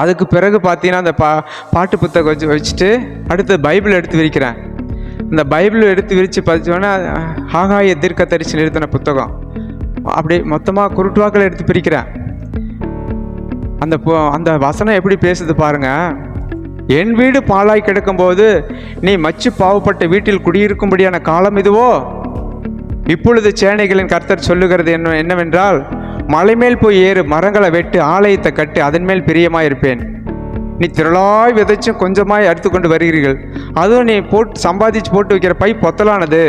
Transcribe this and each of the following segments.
அதுக்கு பிறகு பார்த்தீங்கன்னா அந்த பாட்டு புத்தகம் வச்சுட்டு அடுத்து பைபிள் எடுத்து விரிக்கிறேன். இந்த பைபிள் எடுத்து விரித்து பார்த்தோன்னா ஆகாய தீர்க்க தரிசனம் எழுதின புத்தகம் அப்படி மொத்தமாக குருட்டுவாக்களை எடுத்து பிரிக்கிறேன். அந்த வசனம் எப்படி பேசுது பாருங்க. என் வீடு பாழாய் கிடக்கும்போது நீ மச்சு பாவப்பட்ட வீட்டில் குடியிருக்கும்படியான காலம் இதுவோ? இப்பொழுது சேனைகளின் கர்த்தர் சொல்லுகிறது என்னவென்றால், மலை மேல் போய் ஏறு, மரங்களை வெட்டு, ஆலயத்தை கட்டு, அதன் மேல் பிரியமாயிருப்பேன். நீ திரளாய் விதைச்சும் கொஞ்சமாய் அறுத்து கொண்டு வருகிறீர்கள், அதுவும் நீ சம்பாதிச்சு போட்டு வைக்கிற பை பொத்தலானது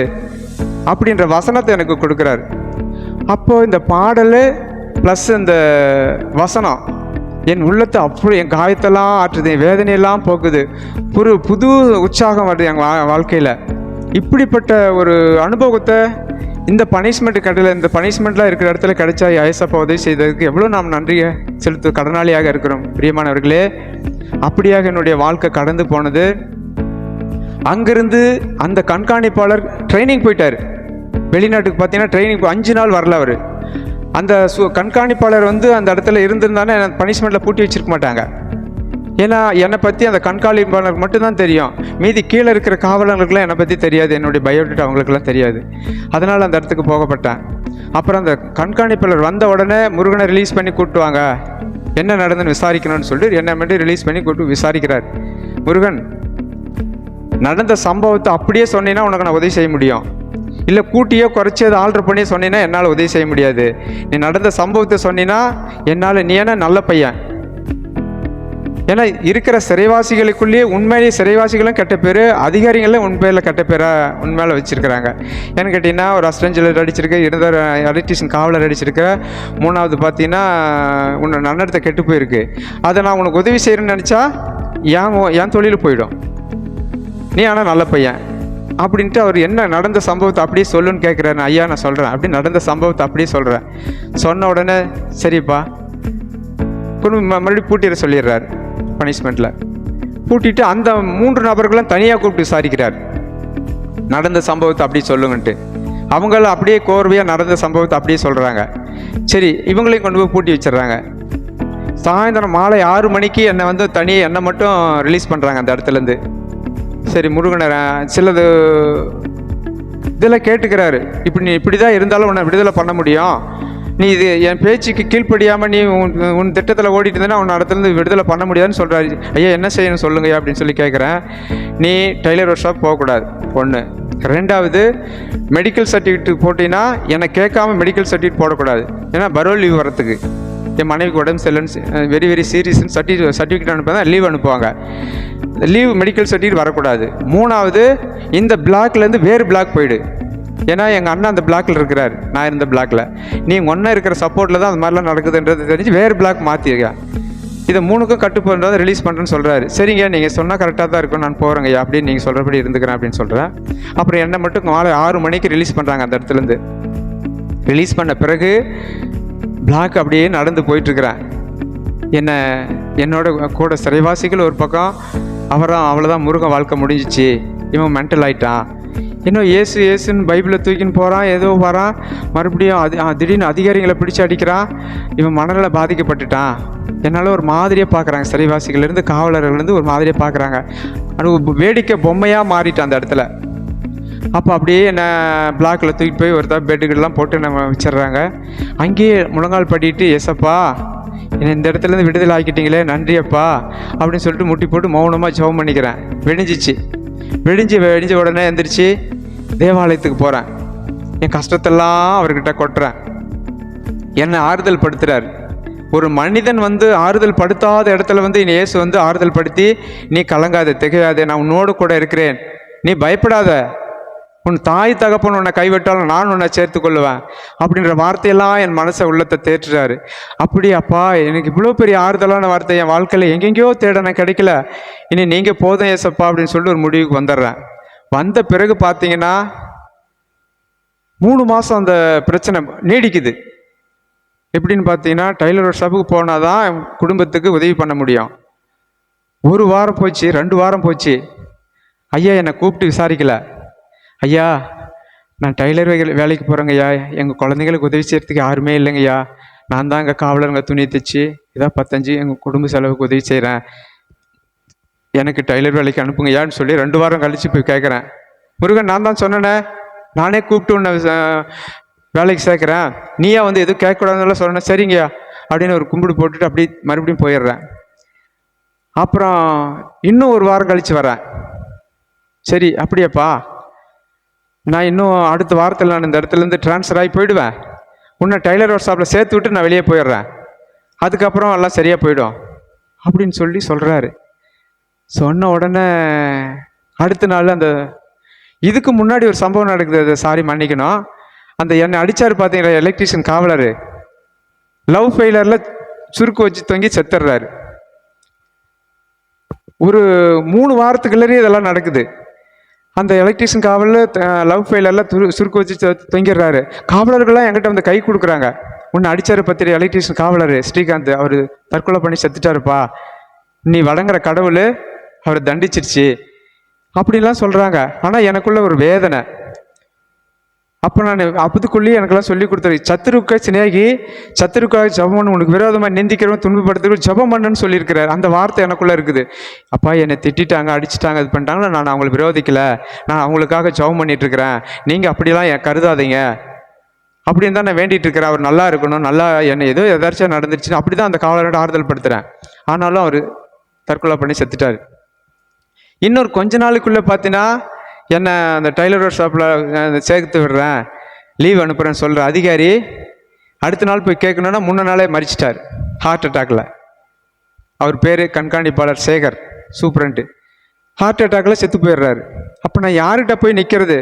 அப்படின்ற வசனத்தை எனக்கு கொடுக்குறாரு. அப்போது இந்த பாடல் ப்ளஸ் இந்த வசனம் என் உள்ளத்தை அப்படி என் காயத்தெல்லாம் ஆற்றுது, என் வேதனையெல்லாம் போக்குது, புது உற்சாகம் வருது என் வாழ்க்கையில். இப்படிப்பட்ட ஒரு அனுபவத்தை இந்த பனிஷ்மெண்ட் கடையில், இந்த பனிஷ்மெண்ட்லாம் இருக்கிற இடத்துல கிடைச்சா ஏசப்பா உதவி செய்ததுக்கு எவ்வளோ நாம் நன்றியை செலுத்து கடனாளியாக இருக்கிறோம் பிரியமானவர்களே. அப்படியாக என்னுடைய வாழ்க்கை கடந்து போனது. அங்கிருந்து அந்த கண்காணிப்பாளர் ட்ரைனிங் போயிட்டார். வெளிநாட்டுக்கு பார்த்தீங்கன்னா ட்ரைனிங் 5 நாள் வரல அவர். அந்த கண்காணிப்பாளர் அந்த இடத்துல இருந்திருந்தானே பனிஷ்மெண்ட்டில் பூட்டி வச்சிருக்க மாட்டாங்க. ஏன்னா என்னை பற்றி அந்த கண்காணிப்பாளருக்கு மட்டும்தான் தெரியும், மீதி கீழே இருக்கிற காவலர்களுக்கெல்லாம் என்னை பற்றி தெரியாது, என்னுடைய பயோடேட்டா அவங்களுக்கெல்லாம் தெரியாது. அதனால் அந்த இடத்துக்கு போகப்பட்டேன். அப்புறம் அந்த கண்காணிப்பாளர் வந்த உடனே முருகனை ரிலீஸ் பண்ணி கூப்பிட்டுவாங்க, என்ன நடந்துன்னு விசாரிக்கணும்னு சொல்லிட்டு என்னை மட்டும் ரிலீஸ் பண்ணி கூப்பிட்டு விசாரிக்கிறார். முருகன், நடந்த சம்பவத்தை அப்படியே சொன்னீங்கன்னா உனக்கு நான் உதவி செய்ய முடியும், இல்லை கூட்டியோ குறைச்சி அதை ஆல்ட்ரு பண்ணி சொன்னீங்கன்னா என்னால் உதவி செய்ய முடியாது. நீ நடந்த சம்பவத்தை சொன்னீங்கன்னா என்னால், நீ என்ன நல்ல பையன். ஏன்னா இருக்கிற சிறைவாசிகளுக்குள்ளேயே உண்மையிலேயே சிறைவாசிகளும் கெட்ட பேர், அதிகாரிகளும் உண்மையில் கெட்ட பேராக உண்மையில வச்சுருக்கிறாங்க. ஏன்னு கேட்டிங்கன்னா ஒரு அசிஸ்டன்ட் ஜெயிலர் அடிச்சிருக்க, இருந்த எலக்ட்ரிஷியன் காவலர் அடிச்சிருக்க, 3வது பார்த்தீங்கன்னா உன்னோட நன்னடத்தை கெட்டு போயிருக்கு. அதை நான் உனக்கு உதவி செய்கிறேன்னு நினச்சா என் தொழில் போயிடும், நீ ஆனால் நல்ல பையன் அப்படின்ட்டு அவர் என்ன நடந்த சம்பவத்தை அப்படியே சொல்லுன்னு கேட்குறாரு. ஐயா நான் சொல்கிறேன் அப்படி நடந்த சம்பவத்தை அப்படியே சொல்கிறேன். சொன்ன உடனே சரிப்பா மறுபடியும் பூட்டிட சொல்லிடுறாரு. பனிஷ்மெண்ட்டில் பூட்டிட்டு அந்த 3 நபர்களும் தனியாக கூப்பிட்டு விசாரிக்கிறார், நடந்த சம்பவத்தை அப்படியே சொல்லுங்கன்ட்டு. அவங்களும் அப்படியே கோர்வையாக நடந்த சம்பவத்தை அப்படியே சொல்கிறாங்க. சரி, இவங்களையும் கொண்டு போய் பூட்டி வச்சிடுறாங்க. சாயந்தரம் மாலை 6 மணிக்கு என்னை தனியாக என்னை மட்டும் ரிலீஸ் பண்ணுறாங்க அந்த இடத்துலேருந்து. சரி, முருகனை சிலது இதெல்லாம் கேட்டுக்கிறாரு. நீ இப்படி தான் இருந்தாலும் உன்னை விடுதலை பண்ண முடியும், நீ இது என் பேச்சுக்கு கீழ்ப்படியாமல் நீ உன் திட்டத்தில் ஓடிட்டு இருந்தேன்னா உன்னை இடத்துலேருந்து விடுதலை பண்ண முடியாதுன்னு சொல்கிறாரு. ஐயா என்ன செய்யணும் சொல்லுங்கய்யா அப்படின்னு சொல்லி கேட்குறேன். நீ டெய்லர் ஒர்க் ஷாப் போகக்கூடாது, 1. 2வது மெடிக்கல் சர்டிஃபிகேட் போட்டிங்கன்னா என்னை கேட்காம மெடிக்கல் சர்டிஃபிகேட் போடக்கூடாது. ஏன்னா பரோல் லீவ் வரத்துக்கு என் மனைவிக்கு உடம்பு சரியில்லைன்னு வெரி வெரி சீரியஸ்ன்னு சர்டிஃபிகேட் அனுப்புதான் லீவ் அனுப்புவாங்க. லீவ் மெடிக்கல் சர்டிஃபிகேட் வரக்கூடாது. 3வது இந்த பிளாக்லேருந்து வேறு பிளாக் போயிடு. ஏன்னா எங்கள் அண்ணன் அந்த பிளாக்கில் இருக்கிறார், நான் இருந்த பிளாக்கில். நீ ஒன்றா இருக்கிற சப்போர்ட்டில் தான் அந்த மாதிரிலாம் நடக்குதுன்றது தெரிஞ்சு வேறு பிளாக் மாற்றிருக்கேன். இதை 3க்கும் கட்டுப்படுறதை ரிலீஸ் பண்ணுறேன்னு சொல்கிறாரு. சரிங்க, நீங்கள் சொன்னால் கரெக்டாக தான் இருக்கும், நான் போகிறேங்கய்யா அப்படின்னு நீங்கள் சொல்கிறபடி இருந்துக்கிறேன் அப்படின்னு சொல்கிறேன். அப்புறம் என்னை மட்டும் மாலை 6 மணிக்கு ரிலீஸ் பண்ணுறாங்க அந்த இடத்துலேருந்து. ரிலீஸ் பண்ண பிறகு பிளாக் அப்படியே நடந்து போயிட்டுருக்கிறேன். என்னோட கூட சிறைவாசிகள் ஒரு பக்கம், அவ்வளோதான் முருகன் வாழ்க்கை முடிஞ்சிச்சு, இவன் மென்டல் ஆகிட்டான், இன்னும் ஏசுன்னு பைபிளை தூக்கின்னு போகிறான், ஏதோ வரான், மறுபடியும் திடீர்னு அதிகாரிகளை பிடிச்சி அடிக்கிறான், இவன் மனநல பாதிக்கப்பட்டுட்டான். என்னால் ஒரு மாதிரியாக பார்க்குறாங்க, சிறைவாசிகள்லேருந்து காவலர்கள்லேருந்து ஒரு மாதிரியாக பார்க்குறாங்க. அது வேடிக்கை பொம்மையாக மாறிட்டான் அந்த இடத்துல. அப்போ அப்படியே என்னை பிளாக்கில் தூக்கி போய் ஒருத்தர் பெட்டுக்கெல்லாம் போட்டு நம்ம வச்சிடுறாங்க. அங்கேயே முழங்கால் படிட்டு, ஏசப்பா என்னை இந்த இடத்துலேருந்து விடுதலை ஆக்கிட்டீங்களே, நன்றியப்பா அப்படின்னு சொல்லிட்டு முட்டி போட்டு மௌனமாக ஜெபம் பண்ணிக்கிறேன். வெடிஞ்ச உடனே எந்திரிச்சு தேவாலயத்துக்கு போகிறேன். என் கஷ்டத்தெல்லாம் அவர்கிட்ட கொட்டுறேன். என்னை ஆறுதல் படுத்துகிறார். ஒரு மனிதன் ஆறுதல் படுத்தாத இடத்துல இயேசு ஆறுதல் படுத்தி, நீ கலங்காத, திகையாதே, நான் உன்னோடு கூட இருக்கிறேன், நீ பயப்படாத, உன் தாய் தகப்பன் உன்னை கைவிட்டாலும் நான் உன்னை சேர்த்து கொள்ளுவேன் அப்படின்ற வார்த்தையெல்லாம் என் மனசை உள்ளத்தை தேற்றுறாரு. அப்படி அப்பா எனக்கு இவ்வளோ பெரிய ஆறுதலான வார்த்தை என் வாழ்க்கையில் எங்கெங்கேயோ தேடன கிடைக்கல, இனி நீங்கள் போதும் ஏசப்பா அப்படின்னு சொல்லிட்டு ஒரு முடிவுக்கு வந்துடுறேன். வந்த பிறகு பார்த்தீங்கன்னா 3 மாதம் அந்த பிரச்சனை நீடிக்குது. எப்படின்னு பார்த்தீங்கன்னா, டெய்லர் ஷாப்புக்கு போனால் தான் குடும்பத்துக்கு உதவி பண்ண முடியும். 1 வாரம் போச்சு, 2 வாரம் போச்சு. ஐயா என்னை கூப்பிட்டு விசாரிக்கல. ஐயா நான் டெய்லர் வேலைக்கு போகிறேங்க ஐயா, எங்கள் குழந்தைங்களுக்கு உதவி செய்கிறதுக்கு யாருமே இல்லைங்கய்யா, நான் தான் எங்கள் காவலருங்க துணி தைச்சி ஏதோ 15 எங்கள் குடும்ப செலவுக்கு உதவி செய்கிறேன், எனக்கு டைலர் வேலைக்கு அனுப்புங்கய்யான்னு சொல்லி 2 வாரம் கழித்து போய் கேட்குறேன். முருகன், நான் தான் சொன்னேனே, நானே கூப்பிட்டு உன்னை வேலைக்கு சேர்க்குறேன், நீயா வந்து எதுவும் கேட்கக்கூடாதுன்னு சொன்னேன். சரிங்கய்யா அப்படின்னு ஒரு கும்பிடு போட்டுட்டு அப்படி மறுபடியும் போயிடுறேன். அப்புறம் இன்னும் 1 வாரம் கழித்து வரேன். சரி அப்படியாப்பா, நான் இன்னும் அடுத்த வாரத்தில் நான் இந்த இடத்துலேருந்து ட்ரான்ஸ்ஃபர் ஆகி போயிடுவேன், உன்னை டைலர் ஒர்க் ஷாப்பில் சேர்த்து விட்டு நான் வெளியே போயிடுறேன், அதுக்கப்புறம் எல்லாம் சரியாக போயிடும் அப்படின்னு சொல்கிறாரு. சொன்ன உடனே அடுத்த நாள் அந்த இதுக்கு முன்னாடி ஒரு சம்பவம் நடக்குது, சாரி மன்னிக்கணும். அந்த என்னை அடித்தார் பார்த்தீங்களா எலக்ட்ரீஷியன் காவலர், லவ் ஃபெயிலரில் சுருக்கு வச்சு தொங்கி செத்துடுறாரு. ஒரு 3 வாரத்துக்குள்ளே இதெல்லாம் நடக்குது. அந்த எலக்ட்ரீஷியன் காவலில் லவ் ஃபெயிலரில் சுருக்கு வச்சு தொங்கிடுறாரு. காவலர்கள்லாம் என்கிட்ட வந்து கை கொடுக்குறாங்க. உன்னை அடித்தார் பத்திரி எலக்ட்ரீஷியன் காவலர் ஸ்ரீகாந்த், அவர் தற்கொலை பண்ணி செத்துட்டாருப்பா, நீ வழங்குற கடவுள் அவரை தண்டிச்சிருச்சு அப்படின்லாம் சொல்கிறாங்க. ஆனால் எனக்குள்ள ஒரு வேதனை. அப்போ நான் அப்பதுக்குள்ளேயே எனக்கெல்லாம் சொல்லி கொடுத்தாரு, சத்துருக்க சினேகி சத்துருக்காக ஜபம் பண்ணு, உனக்கு விரோதமாக நிந்திக்கிறவன் துன்பப்படுத்துகிறவன் ஜபம் பண்ணுன்னு சொல்லியிருக்கிறார். அந்த வார்த்தை எனக்குள்ளே இருக்குது. அப்பா என்னை திட்டாங்க, அடிச்சுட்டாங்க, இது பண்ணிட்டாங்களா, நான் அவங்களை விரோதிக்கலை, நான் அவங்களுக்காக ஜபம் பண்ணிகிட்ருக்கிறேன், நீங்கள் அப்படிலாம் கருதாதீங்க அப்படின்னு தான் நான் வேண்டிகிட்டு இருக்கிறேன், அவர் நல்லா இருக்கணும், நல்லா என்னை ஏதோ எதாச்சும் நடந்துருச்சுன்னு அப்படி தான் அந்த காவலரோட ஆறுதல் படுத்துகிறேன். ஆனாலும் அவர் தற்கொலை பண்ணி செத்துட்டார். இன்னொரு கொஞ்ச நாளுக்குள்ளே பார்த்தீங்கன்னா என்னை அந்த டைலர் ஒர்க் ஷாப்பில் சேர்த்து விடுறேன், லீவ் அனுப்புகிறேன்னு சொல்கிற அதிகாரி அடுத்த நாள் போய் கேட்கணுன்னா முன்ன நாளே மறிச்சிட்டார் ஹார்ட் அட்டாக்ல. அவர் பேர் கண்காணிப்பாளர் சேகர், சூப்பரண்ட்டு. ஹார்ட் அட்டாக்ல செத்து போயிடுறாரு. அப்போ நான் யார்கிட்ட போய் நிற்கிறது?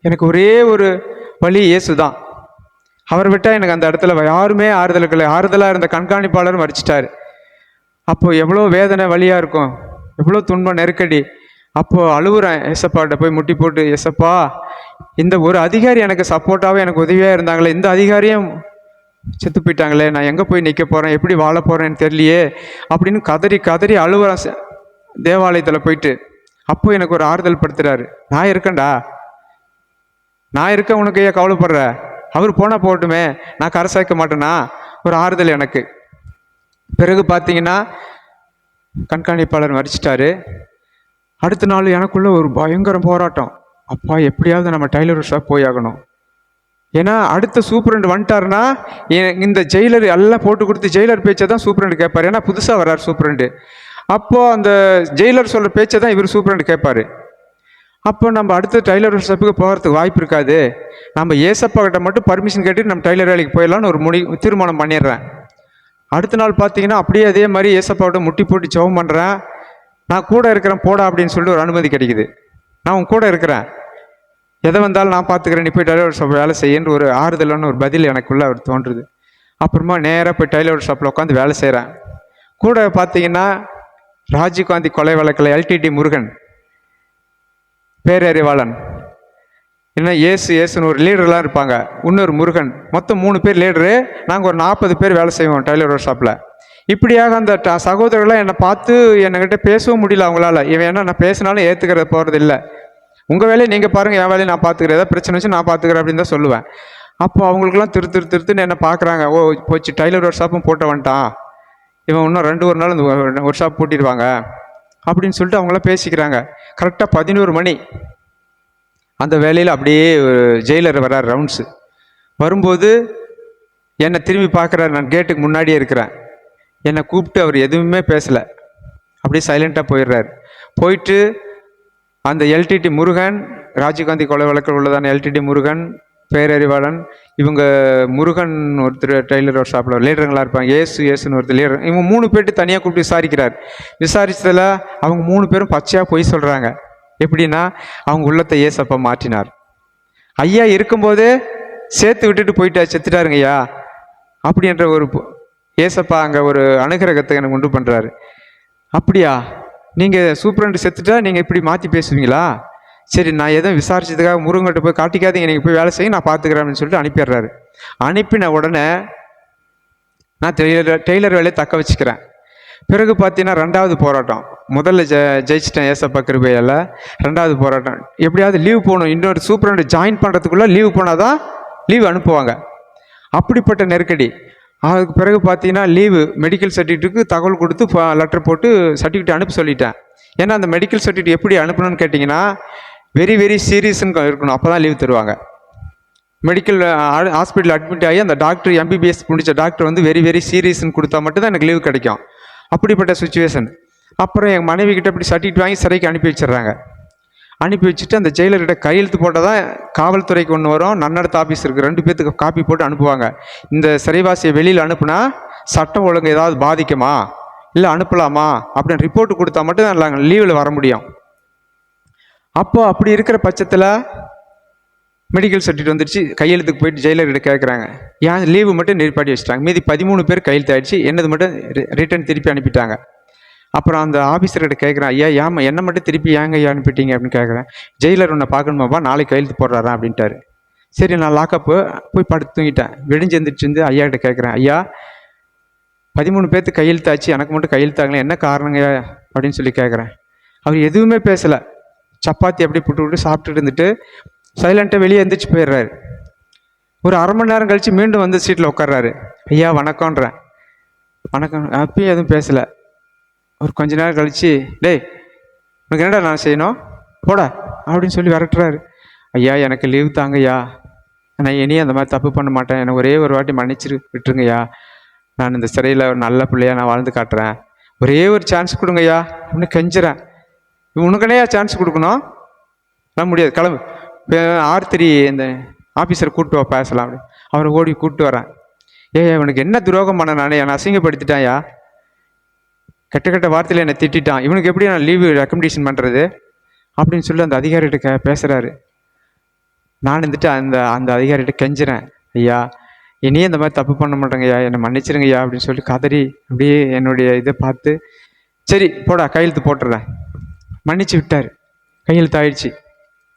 எனக்கு ஒரே ஒரு வழி இயேசு தான். அவரை விட்டால் எனக்கு அந்த இடத்துல யாருமே ஆறுதலுக்கு இல்லை. ஆறுதலாக இருந்த கண்காணிப்பாளர் மறிச்சிட்டார். அப்போது எவ்வளோ வேதனை வழியாக இருக்கும், எவ்வளோ துன்பம் நெருக்கடி. அப்போது அழுவுறேன் ஏசப்பாட்ட போய் முட்டி போட்டு, ஏசப்பா இந்த ஒரு அதிகாரி எனக்கு சப்போர்ட்டாகவே எனக்கு உதவியாக இருந்தாங்களே, இந்த அதிகாரியும் செத்து போயிட்டாங்களே, நான் எங்கே போய் நிற்க போகிறேன், எப்படி வாழ போகிறேன்னு தெரியலையே அப்படின்னு கதறி கதறி அழுவுறேன் தேவாலயத்தில் போயிட்டு. அப்போ எனக்கு ஒரு ஆறுதல் படுத்துறாரு, நான் இருக்கேன்டா, நான் இருக்க, உனக்கு ஏன் கவலைப்படுற, அவர் போனால் போகட்டுமே, நான் கரை சேர்க்க மாட்டேனா, ஒரு ஆறுதல் எனக்கு. பிறகு பார்த்தீங்கன்னா கண்காணிப்பாளர் மறிச்சிட்டாரு. அடுத்த நாள் எனக்குள்ள ஒரு பயங்கர போராட்டம். அப்பா எப்படியாவது நம்ம டைலர் ஷாப் போய் ஆகணும். ஏன்னா அடுத்த சூப்பரண்ட் வந்துட்டாருன்னா இந்த ஜெயிலர் எல்லாம் போட்டு கொடுத்து ஜெயிலர் பேச்சை தான் சூப்பரண்ட் கேட்பார். ஏன்னா புதுசாக வர்றார் சூப்பரண்ட். அப்போது அந்த ஜெயிலர் சொல்கிற பேச்சை தான் இவர் சூப்பரண்ட் கேட்பார். அப்போ நம்ம அடுத்த டைலர் ஷாப்புக்கு போகிறதுக்கு வாய்ப்பு இருக்காது. நம்ம ஏசப்பா கிட்ட மட்டும் பர்மிஷன் கேட்டு நம்ம டைலர் வேலைக்கு போயிடலான்னு ஒரு தீர்மானம் பண்ணிடுறேன். அடுத்த நாள் பார்த்தீங்கன்னா அப்படியே அதே மாதிரி ஏசப்பாவிட்ட முட்டி போட்டு ஜெபம் பண்ணுறேன். நான் கூட இருக்கிறேன் போடா அப்படின்னு சொல்லிட்டு ஒரு அனுமதி கிடைக்குது. நான் உன் கூட இருக்கிறேன், எதை வந்தாலும் நான் பார்த்துக்கிறேன், நீ போய் டைலர் ஷாப் வேலை செய்யன்னு ஒரு ஆறுதலான ஒரு பதில் எனக்குள்ளே அவர் தோன்றுது. அப்புறமா நேராக போய் டைலர் ஷாப்பில் உட்காந்து வேலை செய்கிறேன். கூட பார்த்தீங்கன்னா ராஜீவ்காந்தி கொலை வழக்கில் எல்டிடி முருகன் பேரறிவாளன், ஏன்னா ஏசுன்னு ஒரு லீடர்லாம் இருப்பாங்க, இன்னொரு முருகன், மொத்தம் 3 பேர் லீடரு. நாங்கள் ஒரு 40 பேர் வேலை செய்வோம் டைலர் ஒர்க் ஷாப்பில். இப்படியாக அந்த சகோதரர்கள்லாம் என்னை பார்த்து என்கிட்ட பேசவும் முடியல அவங்களால. இவன் என்ன நான் பேசினாலும் ஏற்றுக்கிற போகிறது இல்லை, உங்கள் வேலையை நீங்கள் பாருங்கள், என் வேலையை நான் பார்த்துக்கிறேன், ஏதாவது பிரச்சனை வச்சு நான் பார்த்துக்கிறேன் அப்படின்னு தான் சொல்லுவேன். அப்போ அவங்களுக்குலாம் திருத்துன்னு என்னை பார்க்குறாங்க. ஓ போச்சு, டைலர் ஒர்க் ஷாப்பும் போட்ட வந்துட்டான் இவன், இன்னும் 2 நாள் இந்த ஒர்க் ஷாப் பூட்டிடுவாங்க அப்படின்னு சொல்லிட்டு அவங்களாம் பேசிக்கிறாங்க. கரெக்டாக 11 மணி அந்த வேலையில் அப்படியே ஜெயிலர் வர்றார் ரவுண்ட்ஸு. வரும்போது என்னை திரும்பி பார்க்குறாரு. நான் கேட்டுக்கு முன்னாடியே இருக்கிறேன். என்னை கூப்பிட்டு அவர் எதுவுமே பேசலை, அப்படியே சைலண்ட்டாக போயிடுறாரு. போயிட்டு அந்த எல்டிடி முருகன், ராஜீவ்காந்தி கொலை வழக்கில் உள்ளதான எல்டிடி முருகன், பேரறிவாளன், இவங்க முருகன் ஒருத்தர் டைலர் ஒர்க் ஷாப்பில் லீடருங்களாக இருப்பாங்க, ஏசுன்னு ஒருத்தர் லீடர், இவங்க 3 பேர்ட்டு தனியாக கூப்பிட்டு விசாரிக்கிறார். விசாரித்ததில் அவங்க 3 பேரும் பச்சையாக பொய் சொல்கிறாங்க. எப்படின்னா அவங்க உள்ளத்தை ஏசப்பா மாற்றினார். ஐயா இருக்கும்போதே சேர்த்து விட்டுட்டு போயிட்டா, செத்துட்டாருங்க ஐயா அப்படின்ற ஒரு ஏசப்பா அங்கே ஒரு அனுகிரகத்தை எனக்கு உண்டு பண்ணுறாரு. அப்படியா, நீங்கள் சூப்பரண்ட் செத்துட்டா நீங்கள் இப்படி மாற்றி பேசுவீங்களா? சரி, நான் எதுவும் விசாரிச்சதுக்காக முருகன்கிட்ட போய் காட்டிக்காதீங்க, நீங்கள் போய் வேலை செய்ய, நான் பார்த்துக்கிறேன் அப்படின்னு சொல்லிட்டு அனுப்பிடுறாரு. அனுப்பின உடனே நான் டெய்லர் வேலையை தக்க வச்சுக்கிறேன். பிறகு பார்த்தீங்கன்னா 2வது போராட்டம். முதல்ல ஜெயிச்சிட்டேன் ஏசப்பா கிருபையால். 2வது போராட்டம், எப்படியாவது லீவ் போகணும், இன்னொரு சூப்பரண்ட் ஜாயின் பண்ணுறதுக்குள்ளே லீவ் போனால் தான் லீவ் அனுப்புவாங்க. அப்படிப்பட்ட நெருக்கடி. அதுக்கு பிறகு பார்த்தீங்கன்னா லீவு மெடிக்கல் சர்டிஃபிகேட்டுக்கு தகவல் கொடுத்து லெட்டர் போட்டு சர்டிஃபிகேட் அனுப்ப சொல்லிட்டேன். ஏன்னா அந்த மெடிக்கல் சர்டிஃபிகேட் எப்படி அனுப்பணும்னு கேட்டிங்கன்னா வெரி வெரி சீரியஸ்ன்னு இருக்கணும், அப்போ தான் லீவ் தருவாங்க. மெடிக்கல் ஹாஸ்பிட்டல் அட்மிட் ஆகி அந்த டாக்டர் எம்பிபிஎஸ் முடித்த டாக்டர் வந்து வெரி வெரி சீரியஸ்ன்னு கொடுத்தா மட்டும்தான் எனக்கு லீவ் கிடைக்கும். அப்படிப்பட்ட சுச்சுவேஷன். அப்புறம் என் மனைவி கிட்ட இப்படி சர்டிஃபிகேட் வாங்கி சிறைக்கு அனுப்பி வச்சிடுறாங்க. அனுப்பி வச்சுட்டு அந்த ஜெயிலர்கிட்ட கையெழுத்து போட்டால் தான் காவல்துறைக்கு ஒன்று வரும், நன்னடத்த ஆஃபீஸ் இருக்குது, 2 பேர்த்துக்கு காப்பி போட்டு அனுப்புவாங்க. இந்த சிறைவாசியை வெளியில் அனுப்புனா சட்டம் ஒழுங்கு ஏதாவது பாதிக்குமா இல்லை அனுப்பலாமா அப்படின்னு ரிப்போர்ட் கொடுத்தா மட்டும் தான் லீவில் வர முடியும். அப்போ அப்படி இருக்கிற பட்சத்தில் மெடிக்கல் சர்டிஃபிகேட் வந்துடுச்சு, கையெழுத்துக்கு போயிட்டு ஜெயிலர்கிட்ட கேட்குறாங்க. ஏன் லீவு மட்டும் நிற்பாட்டி வச்சுட்டாங்க, மீதி 13 பேர் கையெழுத்து ஆகிடுச்சு, என்னது மட்டும் ரிட்டர்ன் திருப்பி அனுப்பிட்டாங்க. அப்புறம் அந்த ஆஃபீஸர்கிட்ட கேட்குறேன், ஐயா ஏமா என்ன மட்டும் திருப்பி ஏங்க ஐயா அனுப்பிட்டீங்க அப்படின்னு கேட்குறேன். ஜெயிலர் உன்னை பார்க்கணுமாப்பா, நாளைக்கு கையெழுத்து போடுறாரா அப்படின்ட்டாரு. சரி நான் லாக்கப்பு போய் படுத்து தூங்கிட்டேன். விடிஞ்சு எழுந்திரிச்சு ஐயா கிட்ட கேட்குறேன், ஐயா 13 பேர்த்து கையெழுத்தாச்சு, எனக்கு மட்டும் கையெழுத்தாங்களே, என்ன காரணங்க அப்படின்னு சொல்லி கேட்குறேன். அவர் எதுவுமே பேசலை, சப்பாத்தி அப்படியே புட்டு விட்டு சாப்பிட்டுட்டு இருந்துட்டு சைலண்ட்டாக வெளியே எழுந்திரிச்சு போயிடுறாரு. ஒரு அரை மணி நேரம் கழித்து மீண்டும் வந்து சீட்டில் உட்கார்றாரு. ஐயா வணக்கம்ன்றேன். வணக்கம். அப்பயும் எதுவும் பேசலை. ஒரு கொஞ்ச நேரம் கழித்து, டேய் உனக்கு என்னடா நான் செய்யணும் போட அப்படின்னு சொல்லி விரட்டுறாரு. ஐயா எனக்கு லீவ் தாங்கய்யா, நான் இனியும் அந்த மாதிரி தப்பு பண்ண மாட்டேன், எனக்கு ஒரே ஒரு வாட்டி மன்னிச்சு விட்டுருங்கய்யா, நான் இந்த சிறையில் ஒரு நல்ல பிள்ளையா நான் வாழ்ந்து காட்டுறேன், ஒரே ஒரு சான்ஸ் கொடுங்கய்யா அப்படின்னு கெஞ்சுறேன். உனக்குனையா சான்ஸ் கொடுக்கணும், நான் முடியாது, கிளம்பு, R3 இந்த ஆஃபீஸரை கூப்பிட்டு வா பேசலாம் அப்படி. அவரை ஓடி கூப்பிட்டு வரேன். இவனுக்கு என்ன துரோகம் பண்ண, நானே என்னை அசிங்கப்படுத்திட்டான்யா, கெட்ட கெட்ட வார்த்தையில் என்னை திட்டான், இவனுக்கு எப்படி நான் லீவு ரெக்கமெண்டேஷன் பண்ணுறது அப்படின்னு சொல்லி அந்த அதிகாரிகிட்ட பேசுகிறாரு. நான் இருந்துட்டு அந்த அதிகாரிகிட்ட கெஞ்சுறேன், ஐயா இனியும் இந்த மாதிரி தப்பு பண்ண மாட்டேங்கய்யா, என்னை மன்னிச்சிருங்கய்யா அப்படின்னு சொல்லி கதறி அப்படியே என்னுடைய இதை பார்த்து, சரி போடா கையெழுத்து போட்டுறேன், மன்னிச்சு விட்டார். கையெழுத்து ஆயிடுச்சு,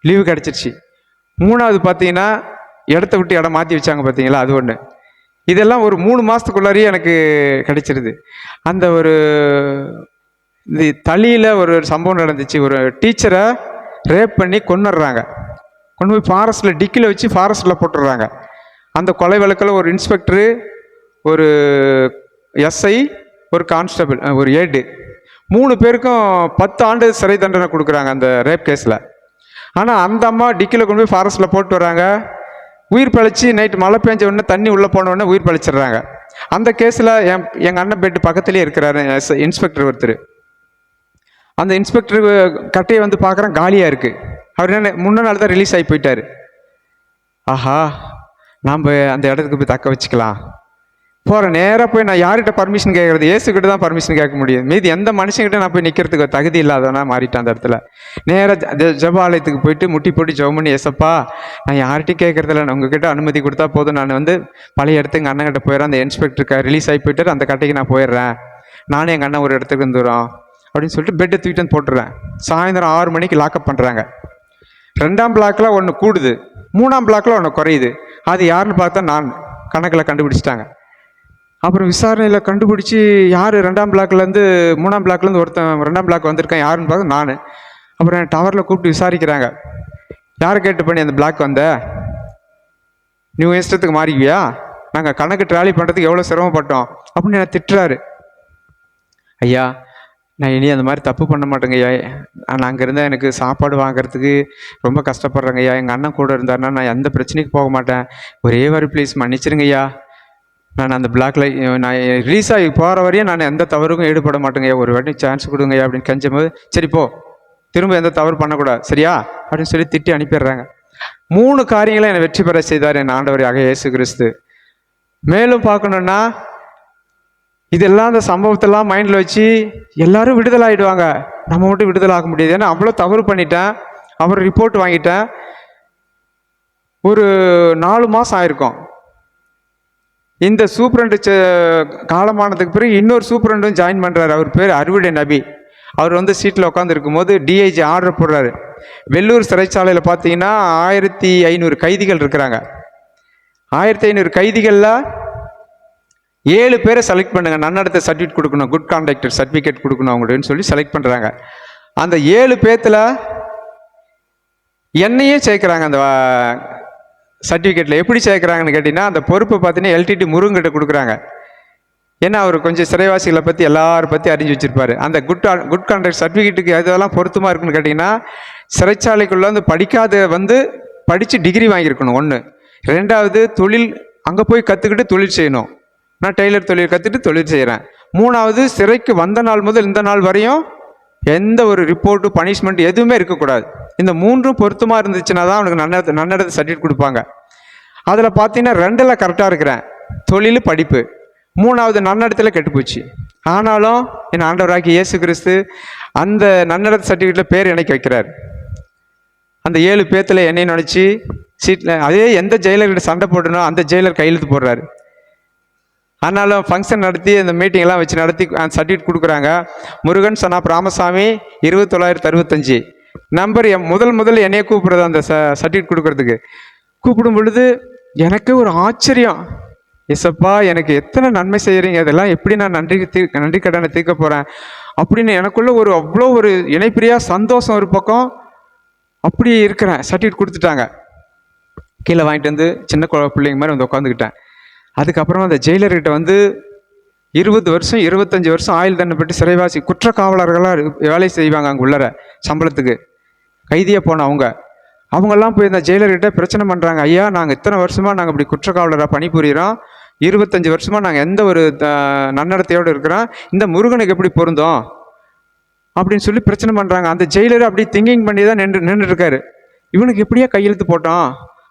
லீவு கிடச்சிருச்சு. 3வது பார்த்தீங்கன்னா இடத்த விட்டு இடம் மாற்றி வச்சாங்க பார்த்தீங்களா, அது ஒன்று. இதெல்லாம் ஒரு 3 மாதத்துக்குள்ளாரியே எனக்கு கிடைச்சிருது. அந்த ஒரு இந்த தளியில் ஒரு சம்பவம் நடந்துச்சு. ஒரு டீச்சரை ரேப் பண்ணி கொன்னுடுறாங்க, கொண்டு போய் ஃபாரஸ்ட்டில் டிக்கில் வச்சு ஃபாரஸ்ட்டில் போட்டுடுறாங்க. அந்த கொலை வழக்கில் ஒரு இன்ஸ்பெக்டரு, ஒரு SI, ஒரு கான்ஸ்டபிள், ஒரு ஏடு, 3 பேருக்கும் 10 ஆண்டு சிறை தண்டனை கொடுக்குறாங்க அந்த ரேப் கேஸில். ஆனால் அந்த அம்மா டிக்கில் கொண்டு போய் ஃபாரஸ்ட்டில் போட்டு வராங்க, உயிர் பழிச்சு நைட்டு மழை பெஞ்ச உடனே தண்ணி உள்ளே போன உடனே உயிர் பழிச்சிடுறாங்க. அந்த கேஸில் எங்கள் அண்ணன் பெட்டு பக்கத்துலேயே இருக்கிறாரு இன்ஸ்பெக்டர் ஒருத்தர். அந்த இன்ஸ்பெக்டர் கட்டையை வந்து பார்க்குறேன், காலியாக இருக்குது. அவர் என்ன முன்ன நாள் தான் ரிலீஸ் ஆகி போயிட்டார். ஆஹா நாம் அந்த இடத்துக்கு போய் தக்க வச்சுக்கலாம் போகிறேன். நேராக போய் நான் யார்கிட்ட பர்மிஷன் கேட்குறது, ஏசுக்கிட்ட தான் பர்மிஷன் கேட்க முடியும், மீதி எந்த மனுஷங்கிட்ட நான் போய் நிற்கிறதுக்கு தகுதி இல்லாதவனா மாறிட்டேன். அந்த இடத்துல நேராக ஜெபாலயத்துக்கு போயிட்டு முட்டி போட்டு ஜெபம் பண்ணி, ஏசப்பா நான் யார்கிட்டையும் கேட்குறதில்ல, நான் உங்ககிட்ட அனுமதி கொடுத்தா போதும், நான் வந்து பழைய இடத்துக்கு எங்கள் அண்ணன் கிட்ட போயிடுறேன், அந்த இன்ஸ்பெக்டருக்கு ரிலீஸ் ஆகி போயிட்டார், அந்த கட்டைக்கு நான் போயிடுறேன், நானும் எங்கள் அண்ணன் ஒரு இடத்துக்கு வந்துடுறோம் அப்படின்னு சொல்லிட்டு பெட்டை தூக்கிட்டு வந்து போட்டுடுறேன். சாயந்தரம் 6 மணிக்கு லாக்அப் பண்ணுறாங்க. 2ஆம் பிளாக்கில் ஒன்று கூடுது, 3ஆம் பிளாக்கில் ஒன்று குறையுது. அது யாருன்னு பார்த்தா நான் கணக்கில் கண்டுபிடிச்சிட்டாங்க. அப்புறம் விசாரணையில் கண்டுபிடிச்சி யார் 2ஆம் பிளாக்லேருந்து 3ஆம் பிளாக்லேருந்து ஒருத்தன் 2ஆம் பிளாக் வந்திருக்கேன் யாருன்னு பார்த்து நான். அப்புறம் என் டவரில் கூப்பிட்டு விசாரிக்கிறாங்க, யாரை கேட்டு பண்ணி அந்த பிளாக் வந்த, நீ இஷ்டத்துக்கு மாறிக்குவியா, நாங்கள் கணக்கு ட்ராலி பண்ணுறதுக்கு எவ்வளோ சிரமப்பட்டோம் அப்படின்னு என்னை திட்டுறாரு. ஐயா நான் இனி அந்த மாதிரி தப்பு பண்ண மாட்டேங்க ஐயா, நான் அங்கே இருந்தால் எனக்கு சாப்பாடு வாங்குறதுக்கு ரொம்ப கஷ்டப்படுறேங்க ஐயா, எங்கள் அண்ணன் கூட இருந்தாருன்னா நான் எந்த பிரச்சனைக்கு போக மாட்டேன், ஒரே ஒரு ப்ளீஸ் மன்னிச்சிருங்க ஐயா, நான் அந்த பிளாக்ல நான் ரிலீஸ் ஆகி போகிற வரையும் நான் எந்த தவறுக்கும் ஈடுபட மாட்டேங்க, ஒரு வாட்டி சான்ஸ் கொடுங்க அப்படின்னு கெஞ்சும் போது, சரி போ திரும்ப எந்த தவறு பண்ணக்கூடாது சரியா அப்படின்னு சொல்லி திட்டி அனுப்பிடுறாங்க. 3 காரியங்களை என்னை வெற்றி பெற செய்தார் என் ஆண்டவராக இயேசு கிறிஸ்து. மேலும் பார்க்கணுன்னா இதெல்லாம் அந்த சம்பவத்தெல்லாம் மைண்டில் வச்சு எல்லாரும் விடுதலை ஆகிடுவாங்க, நம்ம மட்டும் விடுதலை ஆக முடியாது, ஏன்னா அவ்வளோ தவறு பண்ணிட்டேன். அவர் ரிப்போர்ட் வாங்கிட்டேன். ஒரு 4 மாதம் ஆயிருக்கும். இந்த சூப்பரண்டு காலமானதுக்கு பிறகு இன்னொரு சூப்பரண்டும் ஜாயின் பண்ணுறாரு. அவர் பேர் அறுவடை நபி. அவர் வந்து சீட்டில் உட்காந்து இருக்கும்போது டிஐஜி ஆர்டர் போடுறாரு. வெள்ளூர் சிறைச்சாலையில் பார்த்தீங்கன்னா 1500 கைதிகள் இருக்கிறாங்க. 1500 கைதிகளில் 7 பேரை செலக்ட் பண்ணுங்க, நன்னடத்தை சர்டிஃபிகேட் கொடுக்கணும், குட் கான்டக்டர் சர்டிஃபிகேட் கொடுக்கணும் அவங்கள்ட்ட சொல்லி செலக்ட் பண்ணுறாங்க. அந்த 7 பேர்த்தில் என்னையே சேர்க்குறாங்க அந்த சர்டிஃபிகேட்டில் எப்படி சேர்க்குறாங்கன்னு கேட்டிங்கன்னா, அந்த பொறுப்பை பார்த்தீங்கன்னா எல்டிடி முருகன்கிட்ட கொடுக்குறாங்க. ஏன்னா அவர் கொஞ்சம் சிறைவாசிகளை பற்றி எல்லாரும் பற்றி அறிஞ்சு வச்சுருப்பார். அந்த குட் கான்டக்ட் சர்டிஃபிகேட்டுக்கு எதெல்லாம் பொருத்தமாக இருக்குன்னு கேட்டிங்கன்னா, சிறைச்சாலைக்குள்ளே வந்து படிக்காத படித்து டிகிரி வாங்கியிருக்கணும் ஒன்று. ரெண்டாவது தொழில் அங்கே போய் கற்றுக்கிட்டு தொழில் செய்யணும். நான் டெய்லர் தொழில் கற்றுட்டு தொழில் செய்கிறேன். மூணாவது சிறைக்கு வந்த நாள் முதல் இந்த நாள் வரையும் எந்த ஒரு ரிப்போர்ட்டு பனிஷ்மெண்ட் எதுவுமே இருக்கக்கூடாது. இந்த மூன்றும் பொருத்தமாக இருந்துச்சுன்னா தான் அவனுக்கு நன்னடத்தை சர்டிஃபிகேட் கொடுப்பாங்க. அதில் பார்த்தீங்கன்னா 2ல் கரெக்டாக இருக்கிறேன், தொழில் படிப்பு. 3வது நன்னடத்தில் கெட்டுப்போச்சு. ஆனாலும் என் ஆண்டவராகிய இயேசு கிறிஸ்து அந்த நன்னடத்தை சர்டிஃபிகேட்டில் பேர் இணைக்க வைக்கிறார். அந்த 7 பேத்தில் என்னை நினச்சி சீட்டில் அதே எந்த ஜெயிலர்கிட்ட சண்டை போட்டனோ அந்த ஜெயிலர் கையெழுத்து போடுறாரு. ஆனாலும் ஃபங்க்ஷன் நடத்தி அந்த மீட்டிங்கெல்லாம் வச்சு நடத்தி அந்த சர்டிஃபிகேட் கொடுக்குறாங்க. Murugan son of Ramasamy 2965 number. முதல் என்னையே கூப்பிடுறது அந்த சர்டிஃபிகேட் கொடுக்கறதுக்கு. கூப்பிடும் பொழுது எனக்கு ஒரு ஆச்சரியம். எசப்பா, எனக்கு எத்தனை நன்மை செய்கிறீங்க, அதெல்லாம் எப்படி நான் நன்றி கடனை தீர்க்க போகிறேன் அப்படின்னு எனக்குள்ள அவ்வளோ ஒரு இணைப்பிரியா சந்தோஷம் ஒரு பக்கம். அப்படி இருக்கிறேன். சர்டிஃபிகேட் கொடுத்துட்டாங்க. கீழே வாங்கிட்டு வந்து சின்ன பிள்ளைங்க மாதிரி வந்து உட்காந்துக்கிட்டேன். அதுக்கப்புறமா அந்த ஜெயிலர்கிட்ட வந்து 20 வருஷம் 25 வருஷம் ஆயுள் தண்டனை பெற்று சிறைவாசி குற்ற காவலர்களாக வேலை செய்வாங்க அங்கே உள்ளர சம்பளத்துக்கு கைதியாக போன அவங்கெல்லாம் போய் இந்த ஜெயிலர்கிட்ட பிரச்சனை பண்ணுறாங்க. ஐயா, நாங்கள் இத்தனை வருஷமாக நாங்கள் இப்படி குற்ற காவலராக பணிபுரிகிறோம், 25 வருஷமாக நாங்கள் எந்த ஒரு நன்னடத்தையோடு இருக்கிறோம், இந்த முருகனுக்கு எப்படி பொருந்தோம் அப்படின்னு சொல்லி பிரச்சனை பண்ணுறாங்க. அந்த ஜெயிலர் அப்படி திங்கிங் பண்ணி தான் நின்றுருக்காரு. இவனுக்கு எப்படியா கையெழுத்து போட்டோம்.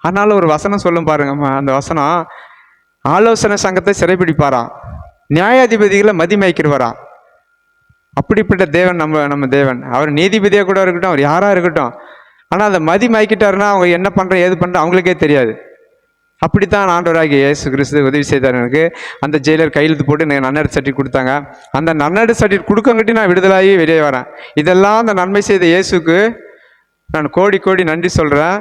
அதனால ஒரு வசனம் சொல்லும் பாருங்க. அந்த வசனம், ஆலோசனை சங்கத்தை சிறைப்பிடிப்பாராம், நியாயாதிபதிகளை மதிமயக்கிறவராம். அப்படிப்பட்ட தேவன் நம்ம தேவன். அவர் நீதிபதியாக கூட இருக்கட்டும், அவர் யாராக இருக்கட்டும். ஆனால் அந்த மதிமயக்கிட்டாருன்னா அவங்க என்ன பண்ணுறோம் ஏது பண்ணுறோம் அவங்களுக்கே தெரியாது. அப்படித்தான் ஆண்டவராகிய இயேசு கிறிஸ்து உதவி செய்தார் எனக்கு. அந்த ஜெயிலர் கையெழுத்து போட்டு எனக்கு நன்னடை சர்டிஃபிகேட் கொடுத்தாங்க. அந்த நன்னடை சர்டிஃபிகேட் கொடுக்கங்கிட்டு நான் விடுதலாகி வெளியே வரேன். இதெல்லாம் அந்த நன்மை செய்த இயேசுக்கு நான் கோடி நன்றி சொல்கிறேன்.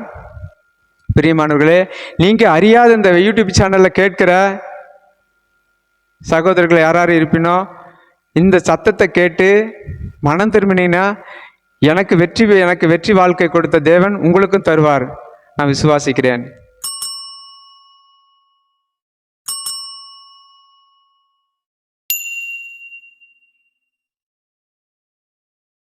பிரியமானவர்களே, நீங்கள் அறியாத இந்த யூடியூப் சேனலில் கேட்கிற சகோதரர்கள் யாராரு இருப்பினோ, இந்த சத்தத்தை கேட்டு மனம் திரும்பினீங்கன்னா எனக்கு வெற்றி வாழ்க்கை கொடுத்த தேவன் உங்களுக்கும் தருவார், நான் விசுவாசிக்கிறேன்.